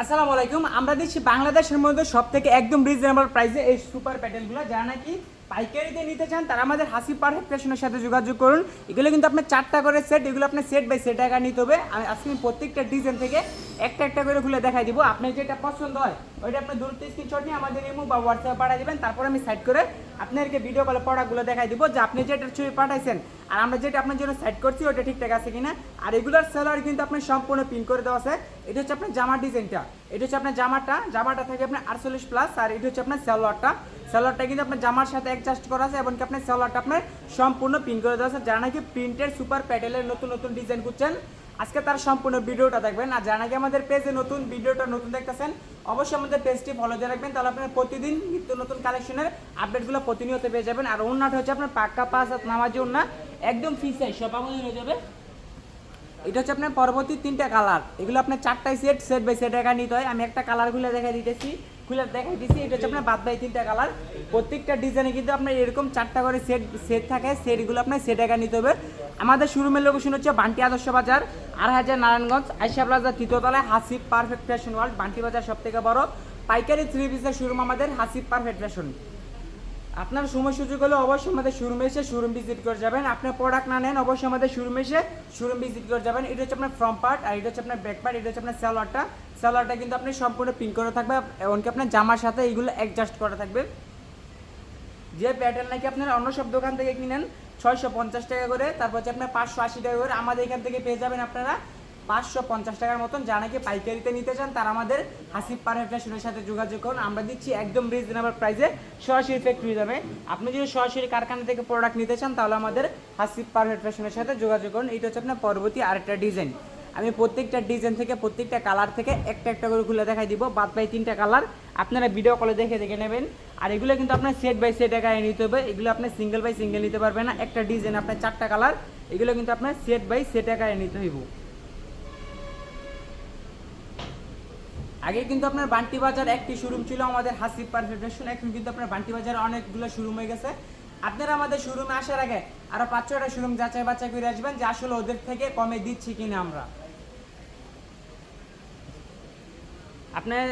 আসসালামু আলাইকুম। আমরা দিচ্ছি বাংলাদেশের মধ্যে সবথেকে একদম রিজনেবল প্রাইসে এই সুপার প্যাটেলগুলো, যারা নাকি পাইকারিতে নিতে চান তারা আমাদের হাসি পারফেক্ট ফ্যাশনের সাথে যোগাযোগ করুন। এগুলো কিন্তু আপনার 4টা করে সেট, এগুলো আপনার সেট বাই সেট টাকা নিতে হবে। আমি আজকে প্রত্যেকটা ডিজাইন থেকে একটা একটা করে খুলে দেখাই দিব। আপনার যেটা পছন্দ হয় ওইটা আপনি দূরত্ব স্ক্রিনশট নিয়ে আমাদের ইমো বা হোয়াটসঅ্যাপে পাঠিয়ে দেবেন। তারপর আমি সাইড করে আপনাদেরকে ভিডিও কলে প্রোডাক্টগুলো দেখাই দিব যে আপনি যেটা ছবি পাঠাইছেন আর আমরা যেটা আপনার জন্য সাইড করছি ওটা ঠিকঠাক আছে কিনা। আর এগুলোর সেলার কিন্তু আপনার সম্পূর্ণ পিন করে দেওয়া আছে। এটা হচ্ছে আপনার জামার ডিজাইনটা, এটা হচ্ছে আপনার জামাটা থাকে আপনার 48+, আর এটা হচ্ছে আপনার সালোয়ারটা কিন্তু আপনার জামার সাথে অ্যাডজাস্ট করা আছে এবং কি আপনার সালোয়ারটা আপনার সম্পূর্ণ পিন করে দেওয়া আছে। যারা নাকি প্রিন্টের সুপার প্যাটেলের নতুন নতুন ডিজাইন খুঁজছেন আজকে তার সম্পূর্ণ ভিডিওটা দেখবেন। আর যারা নাকি আমাদের পেজে ভিডিওটা নতুন দেখতেছেন অবশ্যই আমাদের পেজটি ফলো দিয়ে রাখবেন, তাহলে আপনার প্রতিদিন নিত্য নতুন কালেকশনের আপডেটগুলো প্রতিনিয়ত পেয়ে যাবেন। আর ওন্নাটা হচ্ছে আপনার পাক্কা 5 হাত নামাজি ওন্না, একদম ফ্রি সাইজ, সব আমাদের হয়ে যাবে। এটা হচ্ছে আপনার পরবর্তী 3টা কালার, এগুলো আপনার 4টাই সেট বাই সেট টাকা নিতে হয়। আমি একটা কালার খুলে দেখাই দিতেছি, এটা হচ্ছে আপনার বাদ বাই 3টা কালার। প্রত্যেকটা ডিজাইনে কিন্তু আপনার এরকম 4টা করে সেট থাকে, সেটগুলো আপনার সেট টাকা নিতে হবে। আমাদের শোরুমের লোকেশন হচ্ছে বান্টি আদর্শ বাজার, 8000 নারায়ণগঞ্জ, আয়শা প্লাজা 3য় তলায়, Hasib perfect fashion world, Bunty বাজার সব থেকে বড় পাইকারি 3 পিসের শোরুম আমাদের হাসিব পারফেক্ট ফ্যাশন। আপনার সময় সুযোগ হলে অবশ্যই আমাদের শোরুমে এসে শোরুম ভিজিট করে যাবেন। আপনার প্রোডাক্ট না নেন অবশ্যই আমাদের শোরুমে এসে শোরুম ভিজিট করে যাবেন। এটা হচ্ছে আপনার ফ্রন্ট পার্ট, আর এটা হচ্ছে আপনার ব্যাক পার্ট। এটা হচ্ছে আপনার সালোয়ারটা কিন্তু আপনি সম্পূর্ণ পিন করে থাকবে, এমনকি আপনার জামার সাথে এইগুলো অ্যাডজাস্ট করা থাকবে। যে প্যাটার্ন নাকি আপনারা অন্য সব দোকান থেকে কিনেন 650 টাকা করে, তারপর হচ্ছে আপনার 580 টাকা করে, আমাদের এখান থেকে পেয়ে যাবেন আপনারা 550 টাকার মতন। যা নাকি পাইকারিতে নিতে চান তারা আমাদের হাসিব পারফেক্ট ফ্যাশনের সাথে যোগাযোগ করুন। আমরা দিচ্ছি একদম রিজনেবল প্রাইসে, সরাসরি ফ্যাক্টরি যাবে। আপনি যদি সরাসরি কারখানা থেকে প্রোডাক্ট নিতে চান তাহলে আমাদের হাসিব পারফেক্ট ফ্যাশনের সাথে যোগাযোগ করুন। এটা হচ্ছে আপনার পরবর্তী আরেকটা ডিজাইন। আমি প্রত্যেকটা ডিজাইন থেকে প্রত্যেকটা কালার থেকে একটা একটা করে খুলে দেখাই দিব, বাদ বাই 3টা কালার আপনারা ভিডিও কলে দেখে নেবেন। আর এগুলো কিন্তু আপনার সেট বাই সেট টাকায় নিতে হবে, এগুলো আপনি সিঙ্গেল বাই সিঙ্গেল নিতে পারবেন না। একটা ডিজাইন আপনার 4টা কালার, এগুলো কিন্তু আপনার সেট বাই সেট টাকায় নিতে হইব। আগে কিন্তু আপনার বান্টি বাজার একটি শোরুম ছিল আমাদের হাসিব পারফেক্ট ফ্যাশন, এখন কিন্তু আপনার বান্টি বাজারে অনেকগুলো শোরুম হয়ে গেছে। আপনারা আমাদের শোরুমে আসার আগে আরো 5-6টা শোরুম যাচাই বাছাই করে আসবেন যে আসলে ওদের থেকে কমে দিচ্ছি কিনা আমরা। আপনার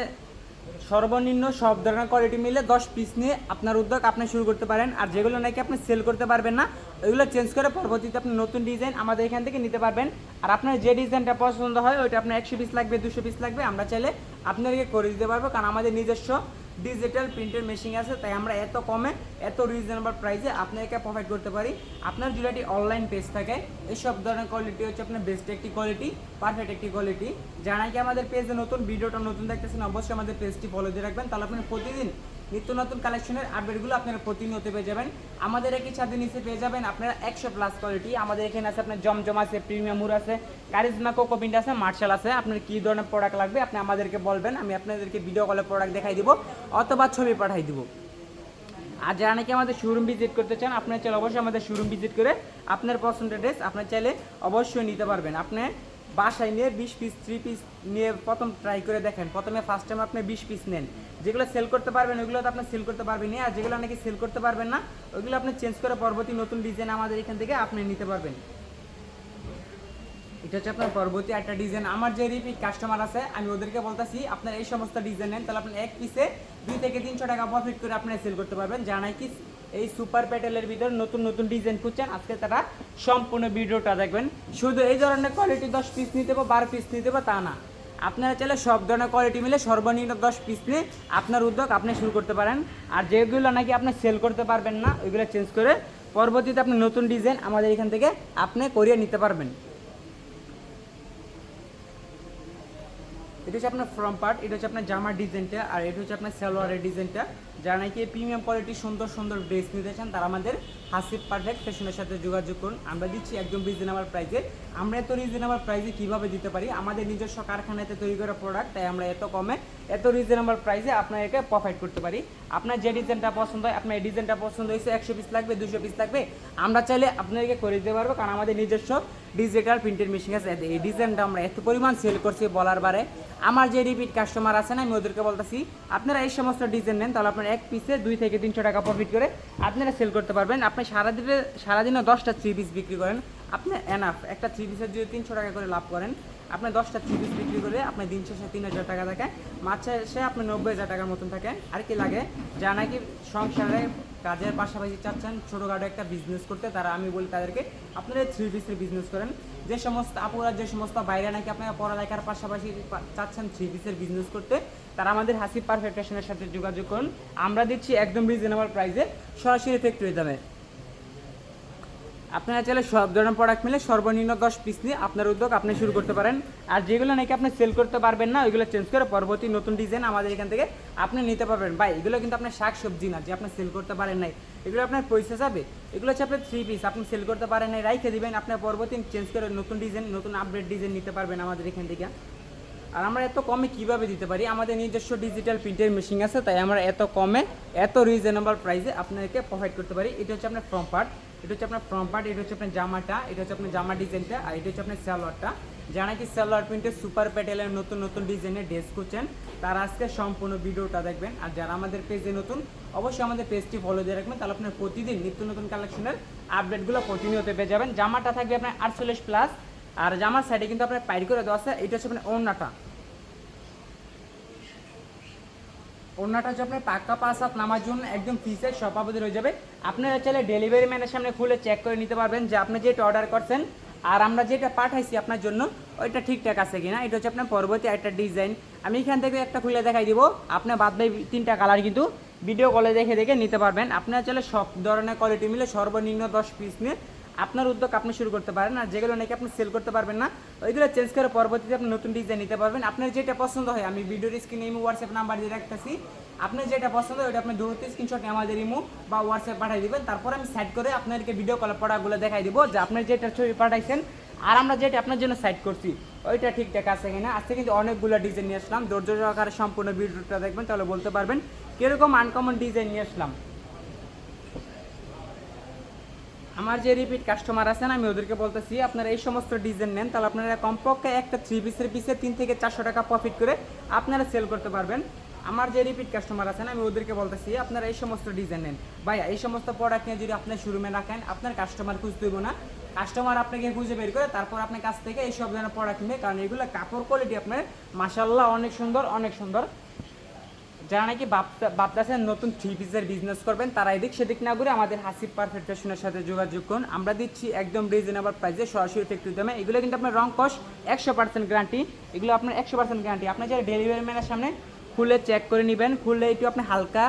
সর্বনিম্ন সব ধরনের কোয়ালিটি মিলে 10 পিস নিয়ে আপনার উদ্যোগ আপনি শুরু করতে পারেন। আর যেগুলো নাকি আপনি সেল করতে পারবেন না ওইগুলো চেঞ্জ করে পরবর্তীতে আপনি নতুন ডিজাইন আমাদের এখান থেকে নিতে পারবেন। আর আপনার যে ডিজাইনটা পছন্দ হয় ওইটা আপনার 100 পিস লাগবে, 200 পিস লাগবে, আমরা চাইলে আপনাদেরকে করে দিতে পারবো, কারণ আমাদের নিজস্ব ডিজিটাল প্রিন্টের মেশিন আছে, তাই আমরা এত কমে এত রিজনেবল প্রাইসে আপনাদেরকে প্রোভাইড করতে পারি। আপনার যদি একটি অনলাইন পেজ থাকে এইসব ধরনের কোয়ালিটি হচ্ছে আপনার বেস্ট একটি কোয়ালিটি, পারফেক্ট একটি কোয়ালিটি। যারা কি আমাদের পেজে ভিডিওটা নতুন দেখতেছেন অবশ্যই আমাদের পেজটি ফলো দিয়ে রাখবেন, তাহলে আপনার প্রতিদিন নিত্য নতুন কালেকশনের আপডেটগুলো আপনারা প্রতিনিয়ত পেয়ে যাবেন। আমাদের একই ছাদের নিচে পেয়ে যাবেন আপনারা 100+ কোয়ালিটি। আমাদের এখানে আছে আপনার জমজম আছে, প্রিমিয়াম মুর আছে, কারিজমা কোকো প্রিন্ট আছে, মার্শাল আছে। আপনার কী ধরনের প্রোডাক্ট লাগবে আপনি আমাদেরকে বলবেন, আমি আপনাদেরকে ভিডিও কলে প্রোডাক্ট দেখাই দিব অথবা ছবি পাঠাই দিব। আর যারা নাকি আমাদের শোরুম ভিজিট করতে চান আপনার চাইলে অবশ্যই আমাদের শোরুম ভিজিট করে আপনার পছন্দের ড্রেস আপনার চাইলে অবশ্যই নিতে পারবেন। আপনি বাসায় নিয়ে 20 পিস 3 পিস নিয়ে প্রথম ট্রাই করে দেখেন, প্রথমে ফার্স্ট টাইম আপনি 20 পিস নেন, যেগুলো সেল করতে পারবেন ওইগুলো তো আপনি সেল করতে পারবেন না, আর যেগুলো নাকি সেল করতে পারবেন না ওইগুলো আপনি চেঞ্জ করে পরবর্তী নতুন ডিজাইন আমাদের এখান থেকে আপনি নিতে পারবেন। এটা হচ্ছে আপনার পরবর্তী একটা ডিজাইন। আমার যে রিপিট কাস্টমার আছে আমি ওদেরকে বলতেছি আপনার এই সমস্ত ডিজাইন নেন, তাহলে আপনি এক পিসে 2 থেকে 300 টাকা প্রফিট করে আপনি সেল করতে পারবেন। জানাই কি এই সুপার প্যাটেলের ভিতর নতুন নতুন ডিজাইন খুঁজছেন আজকে তারা সম্পূর্ণ ভিডিওটা দেখবেন। শুধু এই ধরনের কোয়ালিটি 10 পিস নিতে পারবো 12 পিস নিতে পারবো তা না, আপনারা চাইলে সব ধরনের কোয়ালিটি মিলে সর্বনিম্ন 10 পিস নিয়ে আপনার উদ্যোগ আপনি শুরু করতে পারেন। আর যেগুলো নাকি আপনি সেল করতে পারবেন না ওইগুলো চেঞ্জ করে পরবর্তীতে আপনি নতুন ডিজাইন আমাদের এখান থেকে আপনি করিয়ে নিতে পারবেন। এটা হচ্ছে আপনার ফ্রন্ট পার্ট, এটা হচ্ছে আপনার জামার ডিজাইনটা, আর এটা হচ্ছে আপনার সালোয়ারের ডিজাইনটা। যারা নাকি প্রিমিয়াম কোয়ালিটির সুন্দর সুন্দর ড্রেস নিতে চান তারা আমাদের হাসিব পারফেক্ট ফ্যাশনের সাথে যোগাযোগ করুন। আমরা দিচ্ছি একদম রিজনেবল প্রাইসে। আমরা এত রিজনেবল প্রাইসে কীভাবে দিতে পারি, আমাদের নিজস্ব কারখানাতে তৈরি করা প্রোডাক্ট, তাই আমরা এত কমে এত রিজনেবল প্রাইসে আপনাদেরকে প্রোভাইড করতে পারি। আপনার যে ডিজাইনটা পছন্দ হয়, আপনার এই ডিজাইনটা পছন্দ হয়েছে 100 পিস লাগবে 200 পিস লাগবে, আমরা চাইলে আপনাদেরকে করে দিতে পারবো, কারণ আমাদের নিজস্ব ডিজিটাল প্রিন্টের মেশিন আছে। এই ডিজাইনটা আমরা এত পরিমাণ সেল করছি বলার বারে। আমার যে রিপিট কাস্টমার আছে না আমি ওদেরকে বলতেছি আপনারা এই সমস্ত ডিজাইন নেন, তাহলে আপনার এক পিসে 2 থেকে 300 টাকা প্রফিট করে আপনারা সেল করতে পারবেন। আপনি সারাদিনে 10টা 3 পিস বিক্রি করেন, আপনি এনাফ একটা 3 পিসের যদি 300 টাকা করে লাভ করেন আপনি 10টা 3 পিস বিক্রি করে আপনি দিন শেষে 3000 টাকা থাকে, মাস শেষে আপনি 90,000 টাকার মতন থাকে। আর কি লাগে, যারা নাকি সংসারে কাজের পাশাপাশি চাচ্ছেন ছোটোখাটো একটা বিজনেস করতে, তারা আমি বলি তাদেরকে আপনারা 3 পিসের বিজনেস করেন। যে সমস্ত আপুরা, যে সমস্ত বাইরে নাকি আপনারা পড়ালেখার পাশাপাশি চাচ্ছেন 3 পিসের বিজনেস করতে, তারা আমাদের হাসিব পারফেক্ট ফ্যাশনের সাথে যোগাযোগ করুন। আমরা দিচ্ছি একদম রিজনেবল প্রাইসে, সরাসরি ফ্যাক্টরি দামে। আপনারা চাইলে সব ধরনের প্রোডাক্ট মিলে সর্বনিম্ন 10 পিস নিয়ে আপনার উদ্যোগ আপনি শুরু করতে পারেন। আর যেগুলো নাকি আপনি সেল করতে পারবেন না, ওইগুলো চেঞ্জ করে পরবর্তী নতুন ডিজাইন আমাদের এখান থেকে আপনি নিতে পারবেন। ভাই এগুলো কিন্তু আপনার শাক সবজি না যে আপনি সেল করতে পারেন নাই, এগুলো আপনার পয়সা যাবে। এগুলো হচ্ছে আপনার 3 পিস, আপনি সেল করতে পারেন নাই, রাইখে দিবেন, আপনার পরবর্তী চেঞ্জ করে নতুন ডিজাইন, নতুন আপডেট ডিজাইন নিতে পারবেন আমাদের এখান থেকে। আর আমরা এত কমে কীভাবে দিতে পারি, আমাদের নিজস্ব ডিজিটাল প্রিন্টের মেশিন আছে, তাই আমরা এত কমে এত রিজনেবল প্রাইসে আপনাদেরকে প্রোভাইড করতে পারি। এটা হচ্ছে আপনার ফ্রন্ট পার্ট, এটা হচ্ছে আপনার ফ্রন্ট পার্ট, এটা হচ্ছে আপনার জামাটা, এটা হচ্ছে আপনার জামা ডিজাইনটা, আর এটা হচ্ছে আপনার সালোয়ারটা। যারা কি সালোয়ার প্রিন্টের সুপার প্যাটেলের নতুন নতুন ডিজাইনের ড্রেস করছেন, তারা আজকে সম্পূর্ণ ভিডিওটা দেখবেন। আর যারা আমাদের পেজে নতুন, অবশ্যই আমাদের পেজটি ফলো দিয়ে রাখবেন, তাহলে আপনার প্রতিদিন নিত্য নতুন কালেকশনের আপডেটগুলো প্রতিনিয়ত পেয়ে যাবেন। জামাটা থাকবে আপনার 48+, আর জামার সাইডে কিন্তু আপনার পাইর করে দেওয়া আছে। এটা হচ্ছে আপনার ওড়নাটা, ওড়নাটা হচ্ছে আপনার পাক্কা 5 হাত নামার জন্য একদম ফ্রি সাইজ সভাপতি হয়ে যাবে। আপনারা চাইলে ডেলিভারি ম্যানের সামনে খুলে চেক করে নিতে পারবেন যে আপনি যেটা অর্ডার করছেন আর আমরা যেটা পাঠাইছি আপনার জন্য ওইটা ঠিকঠাক আছে কিনা। এটা হচ্ছে আপনার পরবর্তী একটা ডিজাইন, আমি এখান থেকে একটা খুলে দেখাই দিব। আপনার বাদ বাকি 3টা কালার কিন্তু ভিডিও কলে দেখে দেখে নিতে পারবেন। আপনারা চাইলে সব ধরনের কোয়ালিটি মিলে সর্বনিম্ন 10 পিস নিয়ে আপনার উদ্যোগ আপনি শুরু করতে পারেন। আর যেগুলো নাকি আপনি সেল করতে পারবেন না, ওইগুলো চেঞ্জ করে পরবর্তীতে আপনি নতুন ডিজাইন নিতে পারবেন। আপনার যেটা পছন্দ হয়, আমি ভিডিওর স্ক্রিনে ইমো হোয়াটসঅ্যাপ নাম্বার দিয়ে রাখতেছি, আপনার যেটা পছন্দ হয় ওইটা আপনি দ্রুত স্ক্রিনশট আমাদের ইমো বা হোয়াটসঅ্যাপ পাঠিয়ে দিবেন। তারপর আমি সাইড করে আপনাদেরকে ভিডিও কলে প্রোডাক্টগুলো দেখাই দিব যে আপনার যেটা ছবি পাঠাইছেন আর আমরা যেটা আপনার জন্য সাইড করছি ওইটা ঠিকঠাক আছে কিনা। আজকে কিন্তু অনেকগুলো ডিজাইন নিয়ে আসলাম, ধৈর্য সহকারে সম্পূর্ণ ভিডিওটা দেখবেন, তাহলে বলতে পারবেন কীরকম আনকমন ডিজাইন নিয়ে আসলাম। আমার যে রিপিট কাস্টমার আছেন, আমি ওদেরকে বলতেছি আপনারা এই সমস্ত ডিজাইন নেন, তাহলে আপনারা কমপক্ষে একটা 3 পিসের পিসে 3 থেকে 400 টাকা প্রফিট করে আপনারা সেল করতে পারবেন। আমার যে রিপিট কাস্টমার আছেন, আমি ওদেরকে বলতেছি আপনারা এই সমস্ত ডিজাইন নেন। ভাইয়া এই সমস্ত প্রোডাক্ট নিয়ে যদি আপনার শোরুমে রাখেন, আপনার কাস্টমার খুঁজতে দেবো না, কাস্টমার আপনাকে খুঁজে বের করে তারপর আপনার কাছ থেকে এই সব ধরনের প্রোডাক্ট নেবে। কারণ এগুলো কাপড় কোয়ালিটি আপনার মাশাআল্লাহ অনেক সুন্দর, অনেক সুন্দর। যারা নাকি ভাবতেছেন নতুন 3 পিসের বিজনেস করবেন, তারা এদিক সেদিক না করে আমাদের হাসিব পারফেক্ট ফ্যাশনের সাথে যোগাযোগ করুন। আমরা দিচ্ছি একদম রিজনেবল প্রাইসে, সরাসরি ফ্যাক্টরি দামে। এগুলো কিন্তু আপনার রং কস 100% গ্যারান্টি, এগুলো আপনার 100% গ্যারান্টি। আপনার যারা ডেলিভারি ম্যানের সামনে খুলে চেক করে নেবেন, খুললে একটু আপনি হালকা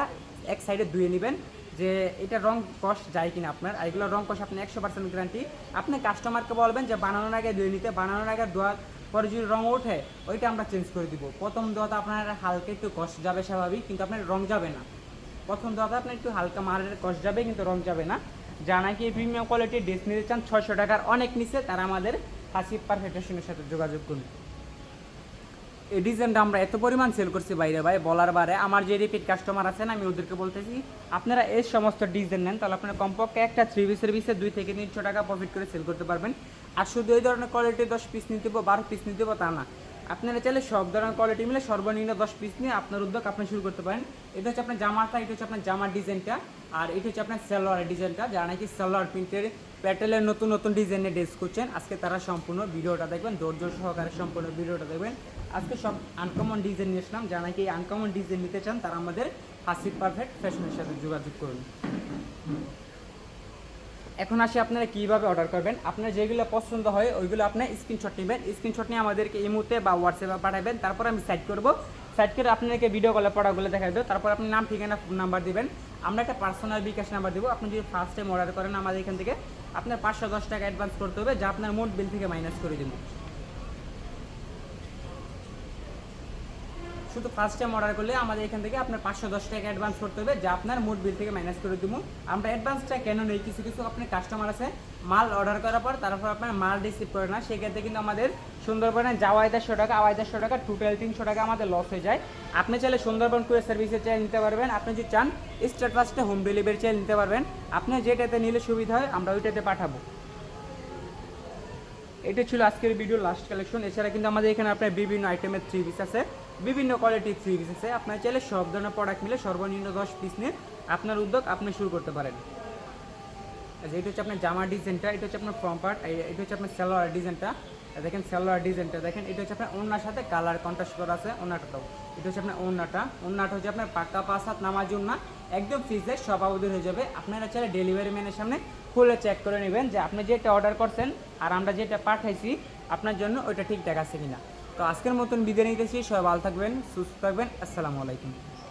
এক সাইডে ধুয়ে নেবেন যে এটা রং কস যায় কিনা আপনার। আর এগুলো রং কস আপনি 100% গ্যারান্টি। আপনি কাস্টমারকে বলবেন যে বানানোর আগে ধুয়ে নিতে, বানানোর আগে ধোয়ার পরে যদি রং ওঠে ওইটা আমরা চেঞ্জ করে দিব। প্রথম দোয়াতে আপনার হালকা একটু কষ্ট যাবে স্বাভাবিক, কিন্তু আপনার রং যাবে না। প্রথম দোয়াতে আপনার একটু হালকা মারের কষ্ট যাবে, কিন্তু রং যাবে না। যা নাকি প্রিমিয়াম কোয়ালিটির ড্রেস নিতে চান 600 টাকার অনেক নিচে, তারা আমাদের হাসিব পারফেক্ট ফ্যাশনের সাথে যোগাযোগ করুন। এই ডিজাইনটা আমরা এত পরিমাণ সেল করছি বাইরে ভাই বলার বারে। আমার যে রিপিট কাস্টমার আছেন, আমি ওদেরকে বলতেছি আপনারা এই সমস্ত ডিজাইন নেন, তাহলে আপনারা কমপক্ষে একটা 3 পিসের পিসে 2 থেকে 300 টাকা প্রফিট করে সেল করতে পারবেন। আর শুধু এই ধরনের কোয়ালিটি 10 পিস নিতে দেবো, 12 পিস নিতে দেবো তা না। আপনারা চাইলে সব ধরনের কোয়ালিটি মিলে সর্বনিম্ন 10 পিস নিয়ে আপনার উদ্যোগ আপনি শুরু করতে পারেন। এটা হচ্ছে আপনার জামাটা, এটা হচ্ছে আপনার জামার ডিজাইনটা, আর এটা হচ্ছে আপনার সালোয়ারের ডিজাইনটা। যারা নাকি সালোয়ার প্রিন্টের প্যাটেলের নতুন নতুন ডিজাইনের ড্রেস করছেন, আজকে তারা সম্পূর্ণ ভিডিওটা দেখবেন, ধৈর্য সহকারে সম্পূর্ণ ভিডিওটা দেখবেন। আজকে সব আনকমন ডিজাইন নিয়ে আসলাম, যারা নাকি আনকমন ডিজাইন নিতে চান তারা আমাদের হাসিব পারফেক্ট ফ্যাশনের সাথে যোগাযোগ করুন। এখন আসি আপনারা কীভাবে অর্ডার করবেন। আপনার যেগুলো পছন্দ হয় ওইগুলো আপনি স্ক্রিনশট নেবেন, স্ক্রিনশট নিয়ে আমাদেরকে ইমোতে বা হোয়াটসঅ্যাপে পাঠাবেন। তারপর আমি সাইড করব, সাইড করে আপনাদেরকে ভিডিও কলে প্রোডাক্টগুলো দেখাই দেবো। তারপর আপনি নাম, ঠিকানা, ফোন নাম্বার দিবেন, আমরা একটা পার্সোনাল বিকাশ নাম্বার দেবো। আপনি যদি ফার্স্ট টাইম অর্ডার করেন আমাদের এখান থেকে, আপনার 510 টাকা অ্যাডভান্স করতে হবে, যা আপনার মোট বিল থেকে মাইনাস করে দেবো। শুধু ফার্স্ট টাইম অর্ডার করলে আমাদের এখান থেকে আপনার 510 টাকা অ্যাডভান্স করতে হবে, যা আপনার মোট বিল থেকে মাইনাস করে দেবো। আমরা অ্যাডভান্সটা কেন নেই, কিছু কিছু আপনার কাস্টমার আছে মাল অর্ডার করার পর তারপর আপনার মাল রিসিভ করে না, সেক্ষেত্রে কিন্তু আমাদের সুন্দরবনে যাওয়ায় 150 টাকা, আওয়ায় 150 টাকা, টোটাল 300 টাকা আমাদের লস হয়ে যায়। আপনি চাইলে সুন্দরবন কুরিয়ার সার্ভিসে চাই নিতে পারবেন, আপনি যদি চান স্টেট ফার্স্টে হোম ডেলিভারি চাই নিতে পারবেন। আপনি যেটাতে নিলে সুবিধা হয় আমরা ওইটাতে পাঠাবো। এটা ছিল আজকের ভিডিও লাস্ট কালেকশন। এছাড়া কিন্তু আমাদের এখানে আপনার বিভিন্ন আইটেমের 3 পিস আছে, বিভিন্ন কোয়ালিটির 3 পিস আছে। আপনার চাইলে সব ধরনের প্রোডাক্ট মিলে সর্বনিম্ন 10 পিস নিয়ে আপনার উদ্যোগ আপনি শুরু করতে পারেন। আচ্ছা, এটা হচ্ছে আপনার জামার ডিজাইনটা, এটা হচ্ছে আপনার ফ্রন্ট পার্ট, এটা হচ্ছে আপনার সালোয়ার ডিজাইনটা। দেখেন সালোয়ার ডিজাইনটা দেখেন, এটা হচ্ছে আপনার ওড়নার সাথে কালার কন্ট্রাস্ট করা আছে। ওড়নাটাও এটা হচ্ছে আপনার ওড়নাটা হচ্ছে আপনার পাক্কা 5 হাত নামাজ ওড়না, একদম ফ্রিজে সব আবুদের হয়ে যাবে। আপনারা চাইলে ডেলিভারি ম্যানের সামনে খুলে চেক করে নেবেন যে আপনি যেটা অর্ডার করছেন আর আমরা যেটা পাঠাইছি আপনার জন্য ওইটা ঠিকঠাক আছে কিনা। তো আজকের মতন বিদায় নিতেছি, সবাই ভালো থাকবেন, সুস্থ থাকবেন, আসসালামু আলাইকুম।